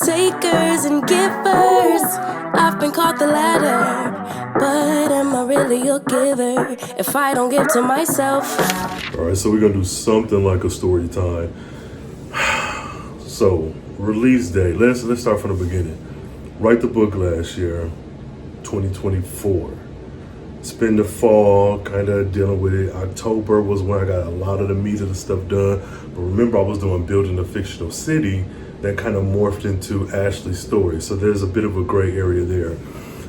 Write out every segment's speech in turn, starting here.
Takers and givers, I've been called the latter. But am I really a giver if I don't give to myself? Alright, so we're gonna do something like a story time. So, release date. Let's start from the beginning. Write the book last year, 2024. Spend the fall kind of dealing with it. October was when I got a lot of the meat of the stuff done. But remember, I was doing Building a Fictional City that kind of morphed into Ashley's story. So there's a bit of a gray area there.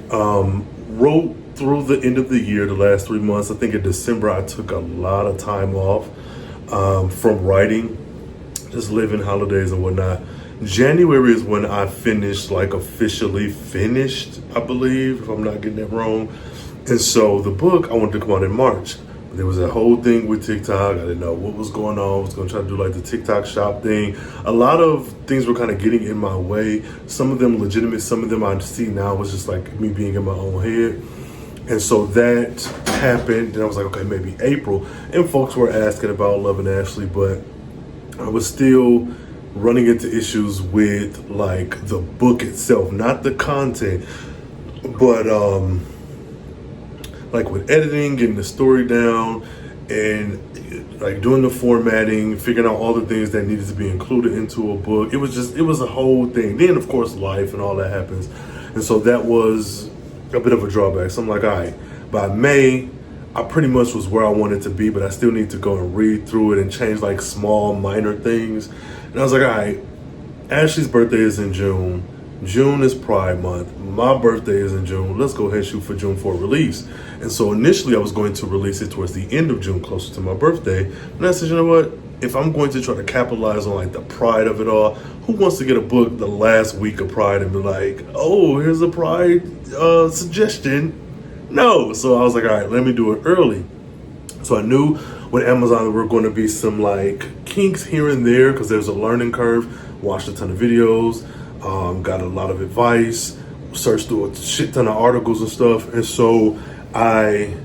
Wrote through the end of the year, the last 3 months. I think in December, I took a lot of time off from writing, just living holidays and whatnot. January is when I finished, like officially finished, I believe, if I'm not getting that wrong. And so the book, I wanted to come out in March. But there was a whole thing with TikTok. I didn't know what was going on. I was going to try to do like the TikTok shop thing. A lot of things were kind of getting in my way. Some of them legitimate. Some of them I see now was just like me being in my own head. And so that happened. And I was like, okay, maybe April. And folks were asking about Love and Ashley, but I was still running into issues with like the book itself, not the content, but like with editing, getting the story down, and like doing the formatting, figuring out all the things that needed to be included into a book. It was a whole thing. Then of course life and all that happens. And so that was a bit of a drawback. So I'm like, all right, by May, I pretty much was where I wanted to be, but I still need to go and read through it and change like small minor things. And I was like, all right, Ashley's birthday is in June. June is Pride Month. My birthday is in June. Let's go ahead and shoot for June for release. And so initially I was going to release it towards the end of June, closer to my birthday. And I said, you know what? If I'm going to try to capitalize on like the pride of it all, who wants to get a book the last week of Pride and be like, oh, here's a Pride suggestion? No. So I was like, all right, let me do it early. So I knew with Amazon there were going to be some like kinks here and there because there's a learning curve. Watched a ton of videos. Got a lot of advice, searched through a shit ton of articles and stuff. And so I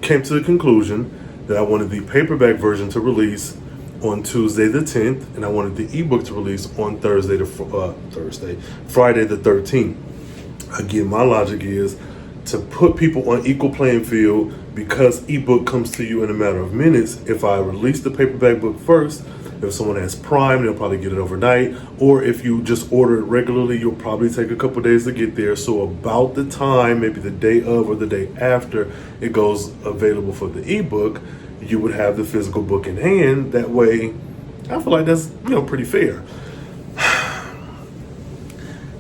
came to the conclusion that I wanted the paperback version to release on Tuesday the 10th, and I wanted the ebook to release on Friday the 13th. Again, my logic is to put people on equal playing field because ebook comes to you in a matter of minutes. If I release the paperback book first, if someone has Prime, they'll probably get it overnight. Or if you just order it regularly, you'll probably take a couple days to get there. So about the time, maybe the day of or the day after it goes available for the ebook, you would have the physical book in hand. That way, I feel like that's, pretty fair.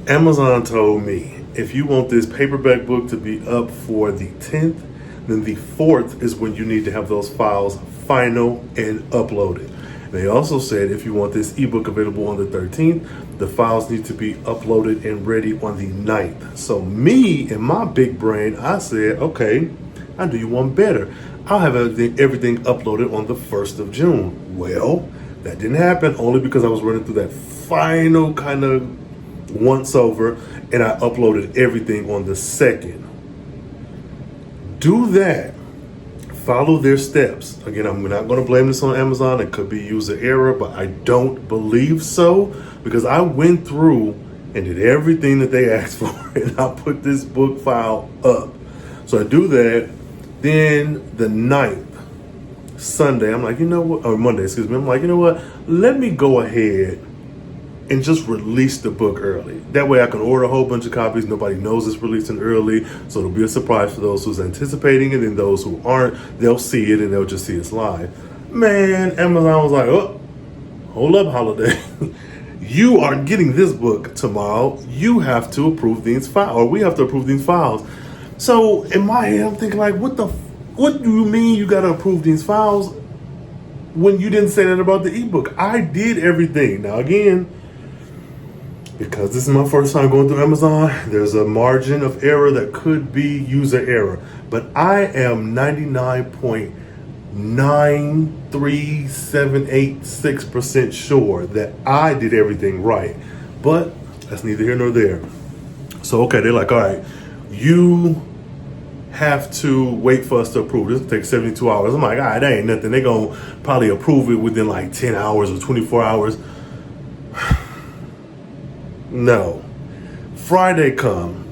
Amazon told me, if you want this paperback book to be up for the 10th, then the 4th is when you need to have those files final and uploaded. They also said if you want this ebook available on the 13th, the files need to be uploaded and ready on the 9th. So me, in my big brain, I said, okay, I'll do you one better. I'll have everything uploaded on the 1st of June. Well, that didn't happen only because I was running through that final kind of once over, and I uploaded everything on the 2nd. Do that. Follow their steps. Again, I'm not going to blame this on Amazon. It could be user error, but I don't believe so because I went through and did everything that they asked for, and I put this book file up. So I do that. Then the 9th, Sunday, I'm like, or Monday, excuse me. I'm like, you know what? Let me go ahead and just release the book early. That way I can order a whole bunch of copies. Nobody knows it's releasing early. So it'll be a surprise for those who's anticipating it, and those who aren't, they'll see it and they'll just see us live. Man, Amazon was like, oh, hold up, holiday. You are getting this book tomorrow. You have to approve these files, or we have to approve these files. So in my head, I'm thinking like, what do you mean you gotta approve these files when you didn't say that about the ebook? I did everything. Now again, because this is my first time going through Amazon, there's a margin of error that could be user error. But I am 99.93786% sure that I did everything right. But that's neither here nor there. So, okay, they're like, all right, you have to wait for us to approve. This will take 72 hours. I'm like, all right, that ain't nothing. They're going to probably approve it within like 10 hours or 24 hours. No. Friday come,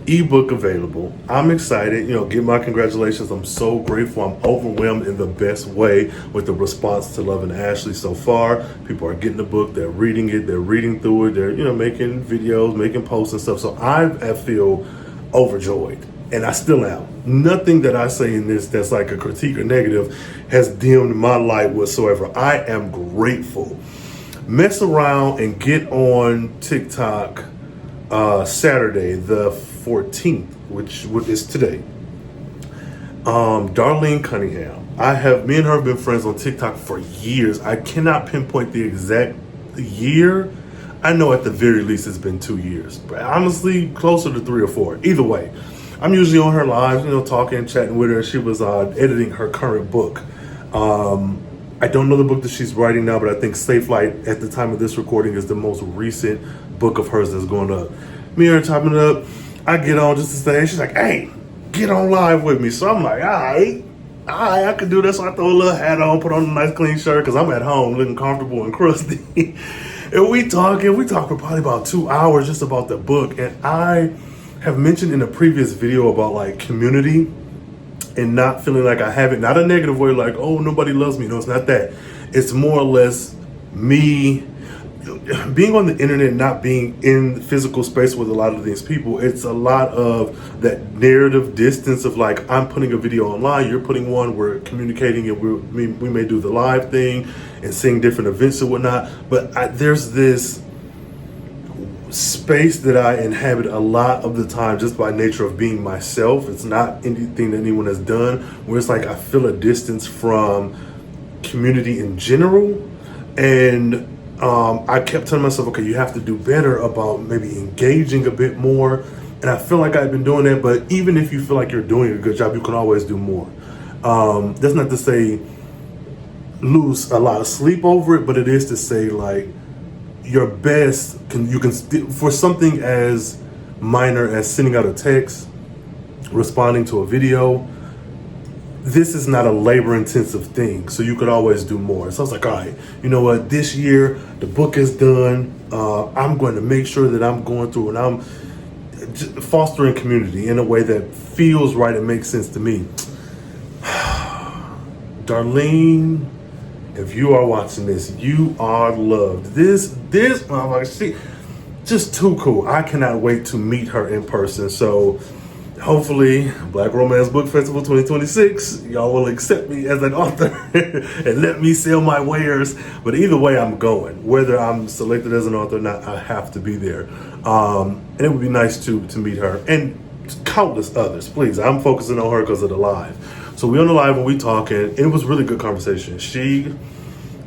ebook available. I'm excited, give my congratulations. I'm so grateful. I'm overwhelmed in the best way with the response to Love and Ashley so far. People are getting the book, they're reading it, they're reading through it, they're making videos, making posts and stuff. So I feel overjoyed, and I still am. Nothing that I say in this that's like a critique or negative has dimmed my light whatsoever. I am grateful. Mess around and get on TikTok Saturday the 14th, which is today. 𝘾𝙤𝙡𝙚 me and her have been friends on TikTok for years. I cannot pinpoint the exact year. I know at the very least it's been 2 years, but honestly closer to 3 or 4. Either way, I'm usually on her lives, talking, chatting with her. She was editing her current book. I don't know the book that she's writing now, but I think Safe Flight at the time of this recording is the most recent book of hers that's going up. Me and her chopping it up. I get on just to say, she's like, hey, get on live with me. So I'm like, all right, I can do this. So I throw a little hat on, put on a nice clean shirt because I'm at home looking comfortable and crusty. And we talk for probably about 2 hours just about the book. And I have mentioned in a previous video about like community and not feeling like I have it, not a negative way, like, oh, nobody loves me. No, it's not that. It's more or less me being on the internet, not being in physical space with a lot of these people. It's a lot of that narrative distance of like, I'm putting a video online, you're putting one, we're communicating, and we may do the live thing and seeing different events and whatnot. But there's this space that I inhabit a lot of the time just by nature of being myself. It's not anything that anyone has done, where it's like I feel a distance from community in general. And I kept telling myself, okay, you have to do better about maybe engaging a bit more. And I feel like I've been doing that, but even if you feel like you're doing a good job, you can always do more. That's not to say lose a lot of sleep over it, but it is to say like your best for something as minor as sending out a text, responding to a video. This is not a labor intensive thing, so you could always do more. So I was like, all right, you know what, this year the book is done. I'm going to make sure that I'm going through and I'm fostering community in a way that feels right and makes sense to me. Darlene, if you are watching this, you are loved. This she just too cool. I cannot wait to meet her in person. So hopefully Black Romance Book Festival 2026, y'all will accept me as an author and let me sell my wares. But either way, I'm going. Whether I'm selected as an author or not, I have to be there. And it would be nice to meet her and countless others. Please, I'm focusing on her because of the live. So we on the live and we talking, and it was really good conversation. She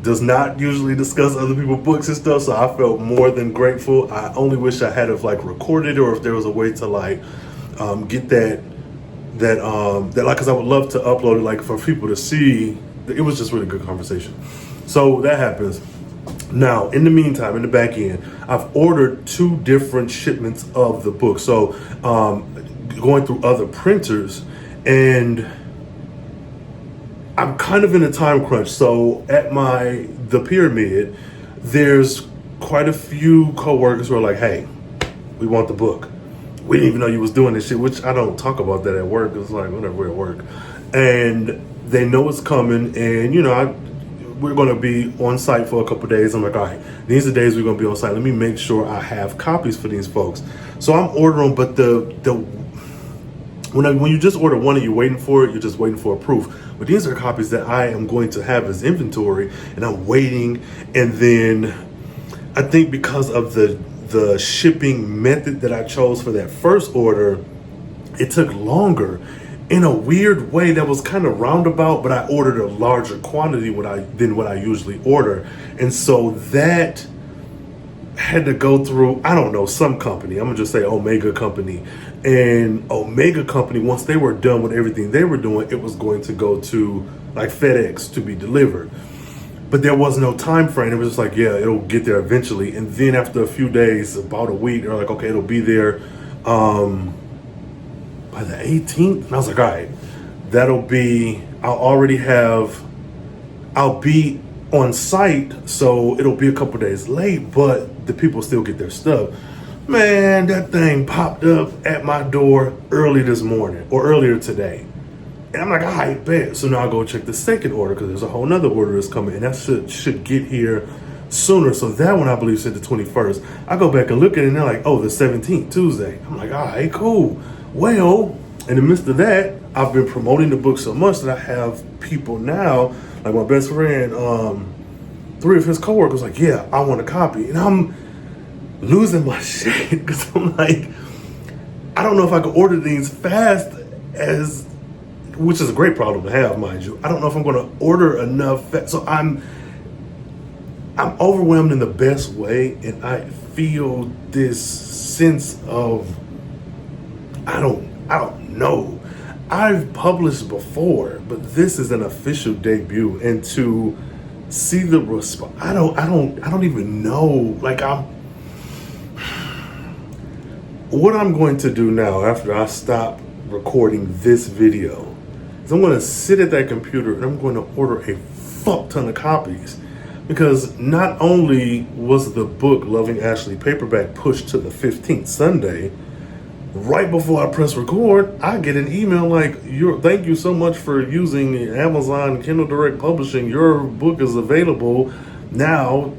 does not usually discuss other people's books and stuff, so I felt more than grateful. I only wish I had have like recorded, or if there was a way to like get that like, because I would love to upload it like for people to see. It was just really good conversation. So that happens. Now, in the meantime, in the back end, I've ordered 2 different shipments of the book. So going through other printers, and I'm kind of in a time crunch. So at the Pyramid, there's quite a few coworkers who are like, hey, we want the book. We didn't even know you was doing this shit, which I don't talk about that at work. It's like, whatever, we're at work. And they know it's coming, and we're going to be on site for a couple days. I'm like, all right, these are the days we're going to be on site. Let me make sure I have copies for these folks. So I'm ordering, but when you just order one and you're waiting for it, you're just waiting for a proof. But these are copies that I am going to have as inventory, and I'm waiting. And then I think because of the shipping method that I chose for that first order, it took longer in a weird way that was kind of roundabout, but I ordered a larger quantity than what I usually order. And so that had to go through, I don't know, some company. I'm gonna just say Omega Company. And Omega Company, once they were done with everything they were doing, it was going to go to like FedEx to be delivered. But there was no time frame. It was just like, yeah, it'll get there eventually. And then after a few days, about a week, they're like, okay, it'll be there by the 18th. And I was like, all right, I'll be on site, so it'll be a couple days late, but the people still get their stuff. Man, that thing popped up at my door early this morning or earlier today. And I'm like, all right, bet. So now I go check the second order because there's a whole nother order that's coming, and that should get here sooner. So that one I believe said the 21st. I go back and look at it and they're like, oh, the 17th, Tuesday. I'm like, all right, cool. Well, in the midst of that, I've been promoting the book so much that I have people now, like my best friend, 3 of his coworkers, like, yeah, I want a copy. And I'm losing my shit because I'm like, I don't know if I could order these fast as, which is a great problem to have, mind you. I don't know if I'm going to order enough fast. So I'm overwhelmed in the best way, and I feel this sense of, I don't know. I've published before, but this is an official debut, and to see the response, I don't even know. Like, what I'm going to do now after I stop recording this video is I'm going to sit at that computer and I'm going to order a fuck ton of copies, because not only was the book Loving Ashley paperback pushed to the 15th Sunday, right before I press record, I get an email like, thank you so much for using Amazon Kindle Direct Publishing. Your book is available now.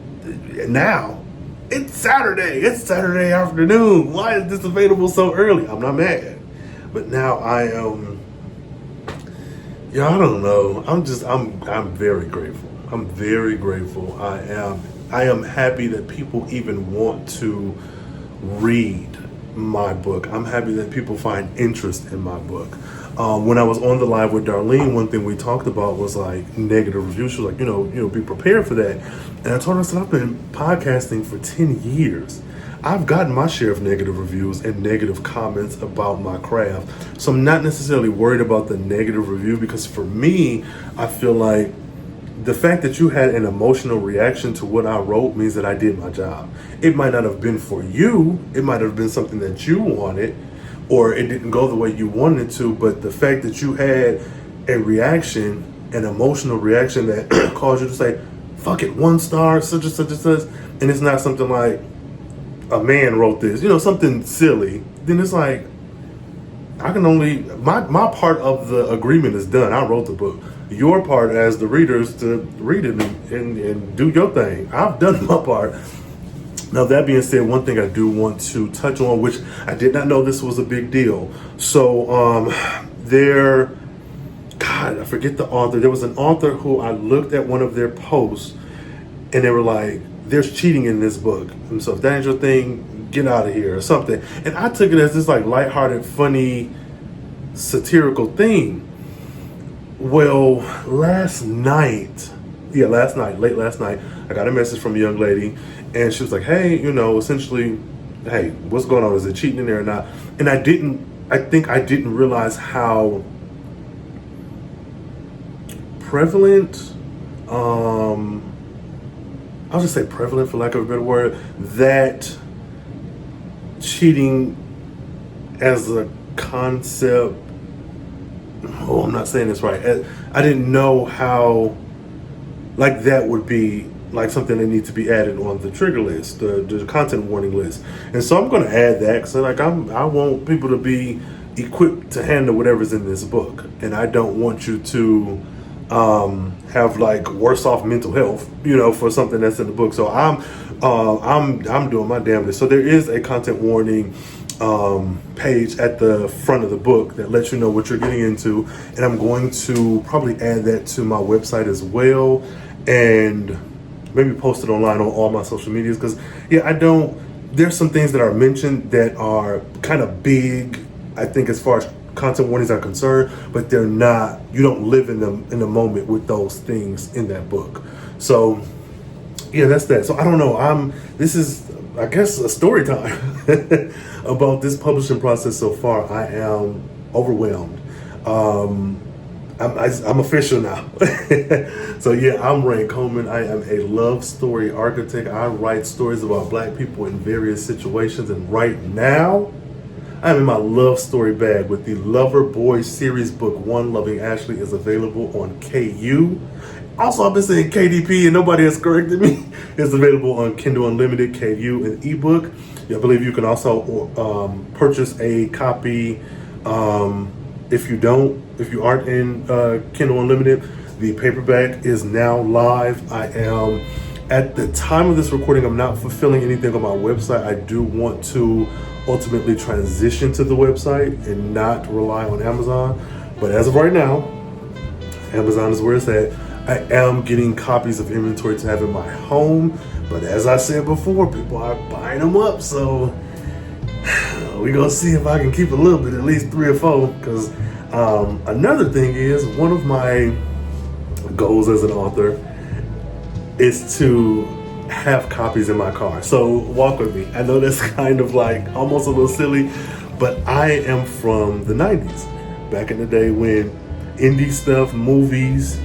It's Saturday afternoon. Why is this available so early? I'm not mad. But now I am, I don't know. I'm very grateful. I'm very grateful. I am happy that people even want to read my book. I'm happy that people find interest in my book. When I was on the live with Darlene, one thing we talked about was like negative reviews. She was like, be prepared for that. And I told her, I've been podcasting for 10 years. I've gotten my share of negative reviews and negative comments about my craft. So I'm not necessarily worried about the negative review, because for me, I feel like the fact that you had an emotional reaction to what I wrote means that I did my job. It might not have been for you. It might have been something that you wanted, or it didn't go the way you wanted it to. But the fact that you had a reaction, an emotional reaction that caused you to say, fuck it, 1 star, such and such and such, and it's not something like a man wrote this, something silly, then it's like, I can only, my part of the agreement is done. I wrote the book. Your part as the reader is to read it and do your thing. I've done my part. Now, that being said, one thing I do want to touch on, which I did not know this was a big deal. So I forget the author. There was an author who I looked at one of their posts and they were like, there's cheating in this book. And so if that ain't your thing, get out of here or something. And I took it as this like lighthearted, funny, satirical thing. Well, late last night, I got a message from a young lady and she was like, hey, essentially, hey, what's going on? Is it cheating in there or not? And I think I didn't realize how prevalent, I'll just say prevalent for lack of a better word, that cheating as a concept, I'm not saying this right. I didn't know how, like, that would be like something that needs to be added on the trigger list, the content warning list. And so I'm going to add that because I want people to be equipped to handle whatever's in this book. And I don't want you to have like worse off mental health, for something that's in the book. So I'm doing my damnedest. So there is a content warning page at the front of the book that lets you know what you're getting into, and I'm going to probably add that to my website as well, and maybe post it online on all my social medias, because there's some things that are mentioned that are kind of big, I think, as far as content warnings are concerned, but they're not, you don't live in the moment with those things in that book. So yeah, that's that. So I don't know, this is, I guess, a story time about this publishing process so far. I am overwhelmed. I'm official now. So yeah, I'm Ray Coleman. I am a love story architect. I write stories about Black people in various situations, and right now I'm in my love story bag with the Lover Boy series. Book 1, Loving Ashley, is available on KU. Also, I've been saying KDP and nobody has corrected me. It's available on Kindle Unlimited, KU, and ebook. I believe you can also purchase a copy if you aren't in Kindle Unlimited. The paperback is now live. I am, at the time of this recording, I'm not fulfilling anything on my website. I do want to ultimately transition to the website and not rely on Amazon. But as of right now, Amazon is where it's at. I am getting copies of inventory to have in my home, but as I said before, people are buying them up, so we're gonna see if I can keep a little bit, at least 3 or 4, because another thing is, one of my goals as an author is to have copies in my car. So walk with me. I know that's kind of like almost a little silly, but I am from the 90s, back in the day when indie stuff, movies,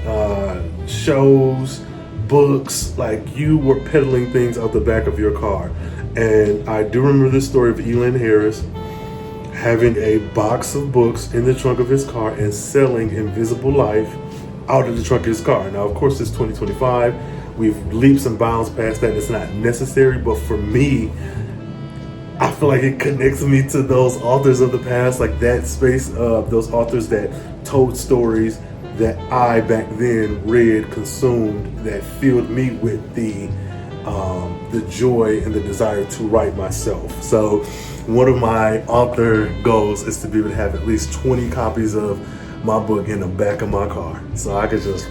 shows, books, like you were peddling things out the back of your car. And I do remember this story of Elin Harris having a box of books in the trunk of his car and selling Invisible Life out of the trunk of his car. Now, of course, it's 2025. We've leaps and bounds past that. It's not necessary, but for me, I feel like it connects me to those authors of the past, like that space of those authors that told stories that I back then read, consumed, that filled me with the joy and the desire to write myself. So one of my author goals is to be able to have at least 20 copies of my book in the back of my car, so I could just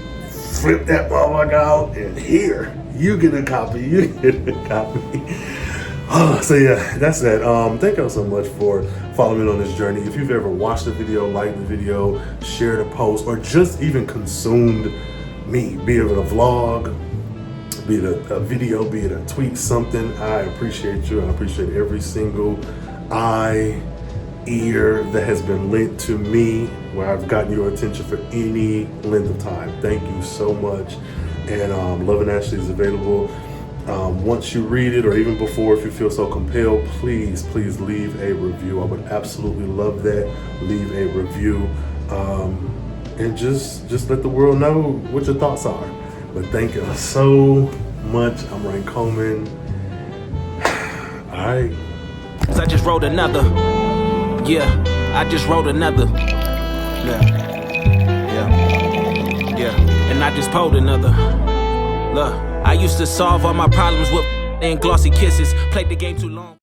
flip that motherfucker out and here, you get a copy, you get a copy. So yeah, that's that. Thank y'all so much for following me on this journey. If you've ever watched the video, liked the video, shared a post, or just even consumed me, be it a vlog, be it a video, be it a tweet, something, I appreciate you. I appreciate every single eye, ear that has been lent to me, where I've gotten your attention for any length of time. Thank you so much. And Love and Ashley is available. Once you read it, or even before, if you feel so compelled, please leave a review. I would absolutely love that. Leave a review, and just let the world know what your thoughts are. But thank you so much. I'm Ryan Coleman. All right. I just wrote another. Yeah, I just wrote another. Yeah. And I just pulled another. Look, I used to solve all my problems with and glossy kisses. Played the game too long.